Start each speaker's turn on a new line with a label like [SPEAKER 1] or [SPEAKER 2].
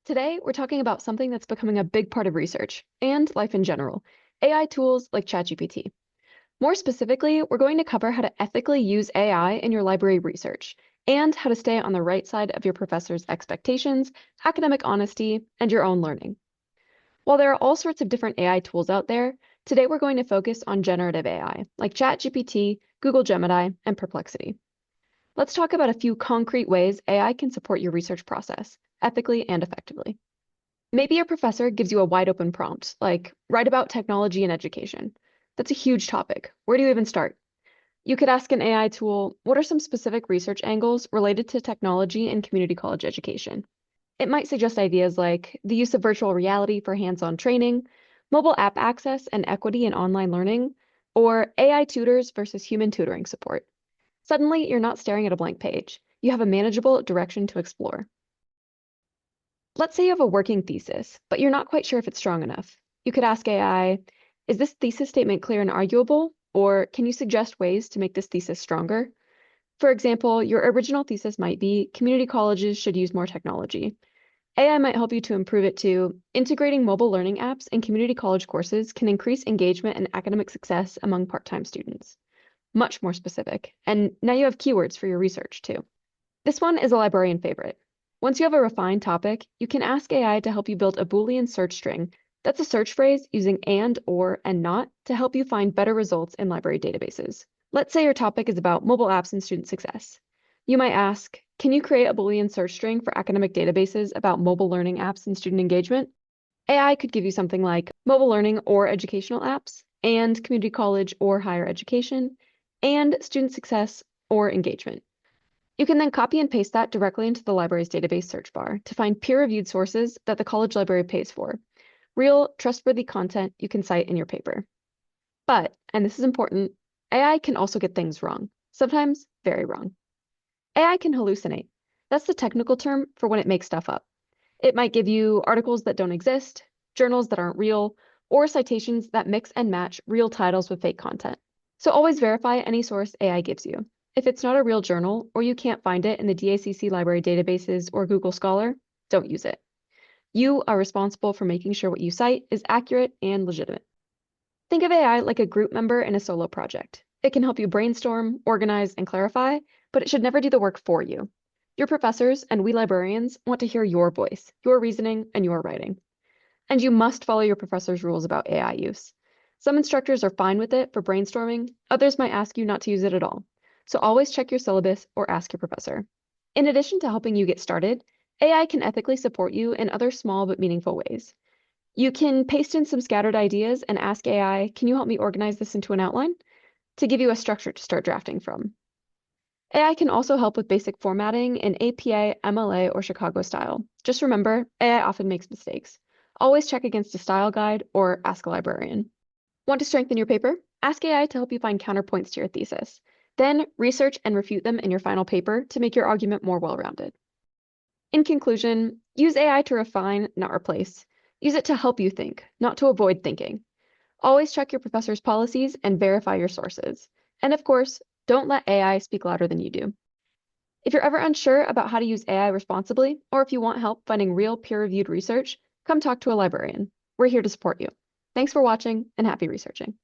[SPEAKER 1] Today, we're talking about something that's becoming a big part of research and life in general, AI tools like ChatGPT. More specifically, we're going to cover how to ethically use AI in your library research and how to stay on the right side of your professor's expectations, academic honesty, and your own learning. While there are all sorts of different AI tools out there, today we're going to focus on generative AI, like ChatGPT, Google Gemini, and Perplexity. Let's talk about a few concrete ways AI can support your research process, ethically and effectively. Maybe your professor gives you a wide open prompt, like write about technology and education. That's a huge topic. Where do you even start? You could ask an AI tool, what are some specific research angles related to technology and community college education? It might suggest ideas like the use of virtual reality for hands-on training, mobile app access and equity in online learning, or AI tutors versus human tutoring support. Suddenly, you're not staring at a blank page. You have a manageable direction to explore. Let's say you have a working thesis, but you're not quite sure if it's strong enough. You could ask AI, is this thesis statement clear and arguable? Or can you suggest ways to make this thesis stronger? For example, your original thesis might be community colleges should use more technology. AI might help you to improve it to integrating mobile learning apps in community college courses can increase engagement and academic success among part-time students. Much more specific. And now you have keywords for your research too. This one is a librarian favorite. Once you have a refined topic, you can ask AI to help you build a Boolean search string. That's a search phrase using and, or, and not to help you find better results in library databases. Let's say your topic is about mobile apps and student success. You might ask, can you create a Boolean search string for academic databases about mobile learning apps and student engagement? AI could give you something like mobile learning or educational apps, and community college or higher education, and student success or engagement. You can then copy and paste that directly into the library's database search bar to find peer-reviewed sources that the college library pays for. Real, trustworthy content you can cite in your paper. But, and this is important, AI can also get things wrong, sometimes very wrong. AI can hallucinate. That's the technical term for when it makes stuff up. It might give you articles that don't exist, journals that aren't real, or citations that mix and match real titles with fake content. So always verify any source AI gives you. If it's not a real journal, or you can't find it in the DACC library databases or Google Scholar, don't use it. You are responsible for making sure what you cite is accurate and legitimate. Think of AI like a group member in a solo project. It can help you brainstorm, organize, and clarify, but it should never do the work for you. Your professors and we librarians want to hear your voice, your reasoning, and your writing. And you must follow your professor's rules about AI use. Some instructors are fine with it for brainstorming, others might ask you not to use it at all. So always check your syllabus or ask your professor. In addition to helping you get started, AI can ethically support you in other small but meaningful ways. You can paste in some scattered ideas and ask AI, can you help me organize this into an outline? To give you a structure to start drafting from. AI can also help with basic formatting in APA, MLA, or Chicago style. Just remember, AI often makes mistakes. Always check against a style guide or ask a librarian. Want to strengthen your paper? Ask AI to help you find counterpoints to your thesis. Then research and refute them in your final paper to make your argument more well-rounded. In conclusion, use AI to refine, not replace. Use it to help you think, not to avoid thinking. Always check your professor's policies and verify your sources. And of course, don't let AI speak louder than you do. If you're ever unsure about how to use AI responsibly, or if you want help finding real peer-reviewed research, come talk to a librarian. We're here to support you. Thanks for watching and happy researching.